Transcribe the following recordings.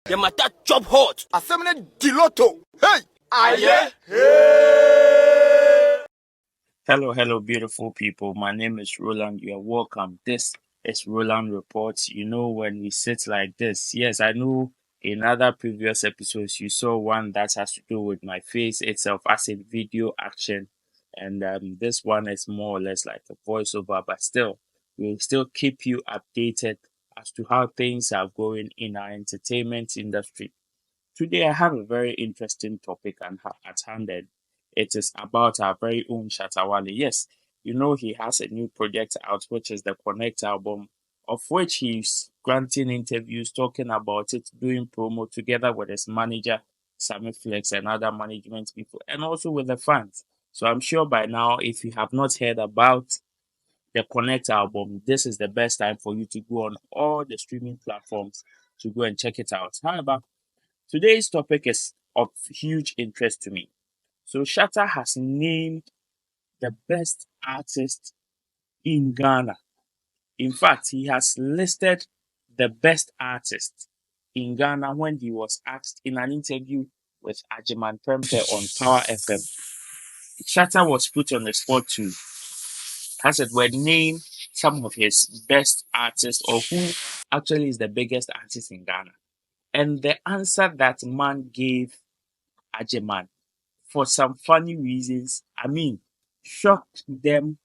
The matter chop hot. Asemne diloto. Hey! Aye. Hello, beautiful people. My name is Roland. You are welcome. This is Roland Reports. You know, when we sit like this, yes, I know in other previous episodes you saw one that has to do with my face itself as in video action. And this one is more or less like a voiceover, but still, we'll still keep you updated as to how things are going in our entertainment industry. Today, I have a very interesting topic at hand. And it is about our very own Shatta Wale. Yes, you know he has a new project out, which is the Connect album, of which he's granting interviews, talking about it, doing promo together with his manager, Sammy Flex, and other management people, and also with the fans. So I'm sure by now, if you have not heard about the Connect album, this is the best time for you to go on all the streaming platforms to go and check it out. However, today's topic is of huge interest to me. So Shatta has named the best artist in Ghana. In fact, he has listed the best artist in Ghana when he was asked in an interview with Ajiman Prempe on Power FM. Shatta was put on the spot to, as it were, name some of his best artists or who actually is the biggest artist in Ghana. And the answer that man gave Ajiman, for some funny reasons, shocked them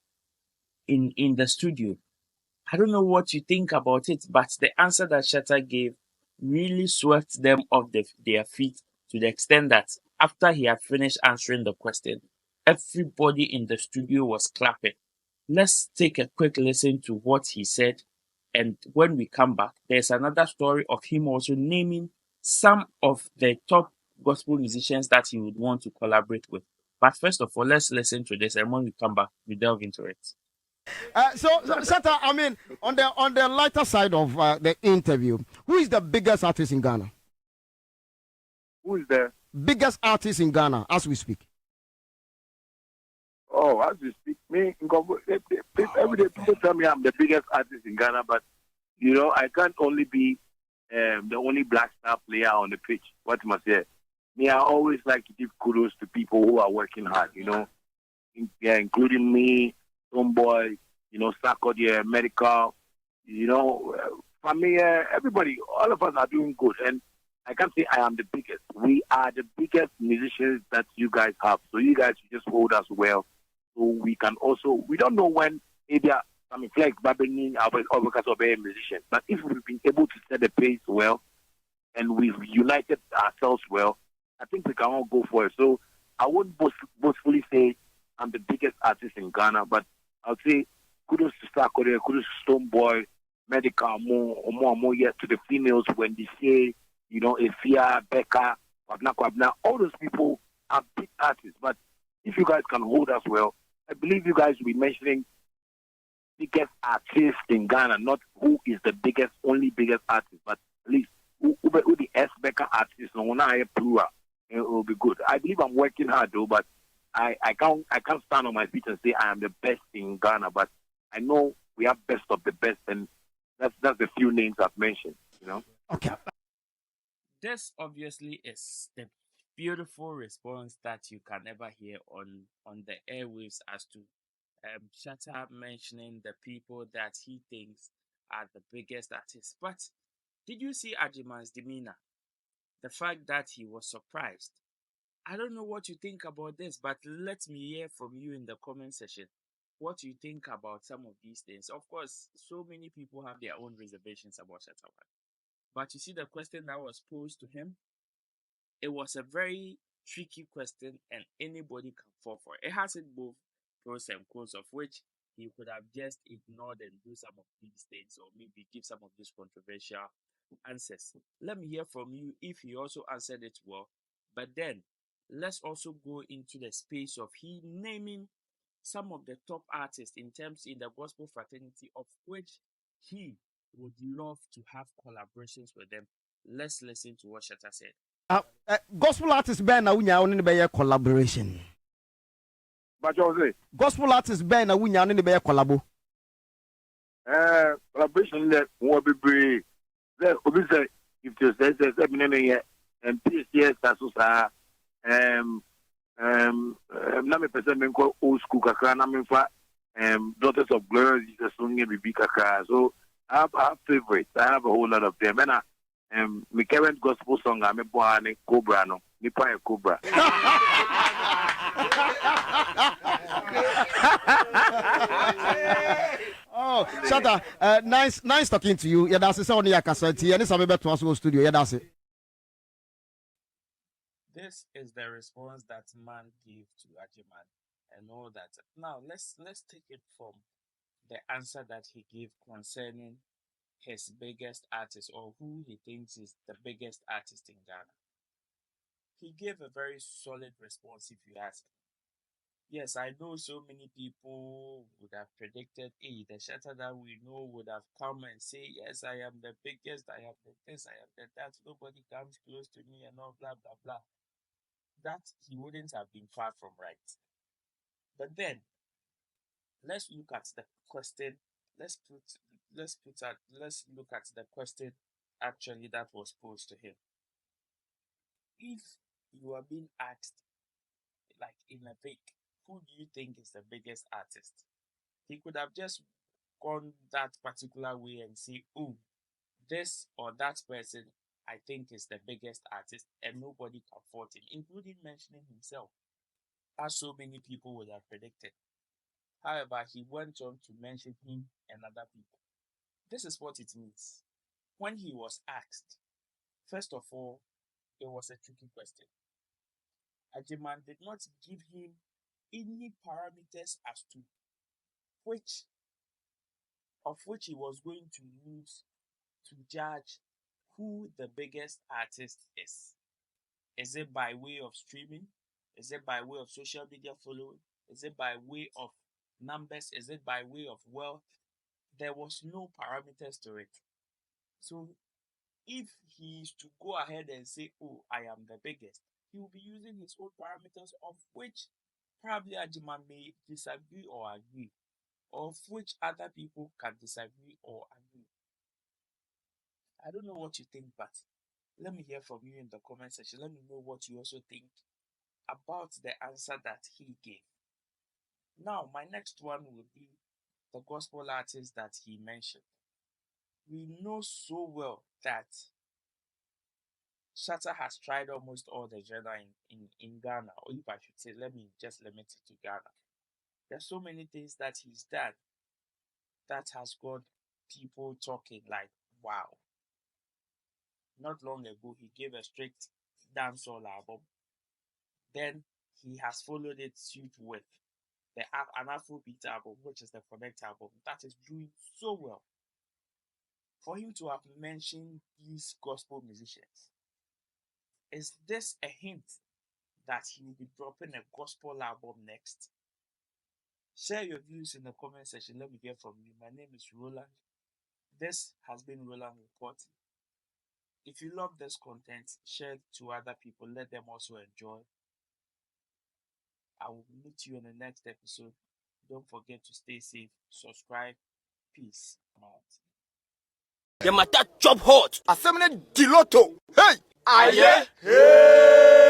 in the studio. I don't know what you think about it, but the answer that Shatta gave really swept them off their feet to the extent that after he had finished answering the question, everybody in the studio was clapping. Let's take a quick listen to what he said, and when we come back, there's another story of him also naming some of the top gospel musicians that he would want to collaborate with. But first of all, let's listen to this, and when we come back, we delve into it. So Shatta, on the lighter side of the interview, who is the biggest artist in Ghana? Who is the biggest artist in Ghana as we speak? Oh, as we speak, every day people tell me I'm the biggest artist in Ghana, but I can't only be the only black star player on the pitch. What must I say? Me, I always like to give kudos to people who are working hard. Including me, Tomboy, Sarkodie, Medical, family, everybody, all of us are doing good. And I can't say I am the biggest. We are the biggest musicians that you guys have. So you guys should just hold us well. So we can also, we don't know when maybe Flex, Babini, or because of a musician. But if we've been able to set the pace well and we've united ourselves well, I think we can all go for it. So I wouldn't boastfully say I'm the biggest artist in Ghana, but I'll say kudos to Sarkodie, kudos to Stoneboy, Medical, more yet to the females when they say, Efia, Becca, Kwabna, all those people are big artists. But if you guys can hold us well, I believe you guys will be mentioning biggest artist in Ghana, not who is the only biggest artist, but at least who the S Becca artist, it will be good. I believe I'm working hard though, but I can't stand on my feet and say I am the best in Ghana, but I know we have best of the best, and that's the few names I've mentioned, Okay. This obviously is the beautiful response that you can ever hear on the airwaves as to Shatta mentioning the people that he thinks are the biggest artists. But did you see Ajiman's demeanor? The fact that he was surprised. I don't know what you think about this, but let me hear from you in the comment section. What you think about some of these things? Of course, so many people have their own reservations about Shatta Wale. But you see the question that was posed to him? It was a very tricky question, and anybody can fall for it. It has it both pros and cons, of which he could have just ignored and do some of these things, or maybe give some of these controversial answers. Let me hear from you if he also answered it well. But then let's also go into the space of he naming some of the top artists in the gospel fraternity, of which he would love to have collaborations with them. Let's listen to what Shatta said. Gospel artist Ben Awunya on the collaboration. But you say Gospel artist Ben Awunya on the collabo. Collaboration that will be brave. There, if you say and PCS Asusa, na me person me call old school kakra na me fa Daughters of Glory Jesus singing bibi kakra. So I have favorites. I have a whole lot of them. And my current gospel song I'm a boy Cobra no. Nipa Cobra. Oh, Shatta, nice talking to you. Yeah, that's it. Only a cassette. Yeah, this is a studio. Yeah, that's it. This is the response that man gave to Ajiman and all that. Now let's take it from the answer that he gave concerning his biggest artist or who he thinks is the biggest artist in Ghana. He gave a very solid response, if you ask. Yes, I know so many people would have predicted, hey, the Shatta that we know would have come and say, yes, I am the biggest, I am the this, I am the that, nobody comes close to me and all blah, blah, blah. That he wouldn't have been far from right. But then, let's look at the question, let's look at the question actually that was posed to him. If you are being asked, like in a pic, who do you think is the biggest artist? He could have just gone that particular way and say, oh, this or that person I think is the biggest artist, and nobody can fault him, including mentioning himself, as so many people would have predicted. However, he went on to mention him and other people. This is what it means. When he was asked, first of all, it was a tricky question. Ajiman did not give him any parameters as to which he was going to use to judge who the biggest artist is. Is it by way of streaming? Is it by way of social media following? Is it by way of numbers? Is it by way of wealth? There was no parameters to it. So if he is to go ahead and say, oh, I am the biggest, he will be using his own parameters, of which probably Ajiman may disagree or agree, of which other people can disagree or agree. I don't know what you think, but let me hear from you in the comment section. Let me know what you also think about the answer that he gave. Now, my next one will be the gospel artist that he mentioned. We know so well that Shatta has tried almost all the genre in Ghana, or if I should say, let me just limit it to Ghana. There's so many things that he's done that has got people talking like, wow. Not long ago, he gave a strict dancehall album. Then he has followed it suit with an Afrobeat album, which is the Connect album, that is doing so well. For him to have mentioned these gospel musicians, is this a hint that he will be dropping a gospel album next? Share your views in the comment section. Let me hear from you. My name is Roland. This has been Roland Report. If you love this content, share it to other people. Let them also enjoy. I will meet you in the next episode. Don't forget to stay safe. Subscribe. Peace. I'm out. The matter chop hot. Assembly Diloto. Hey! Aye. Hey.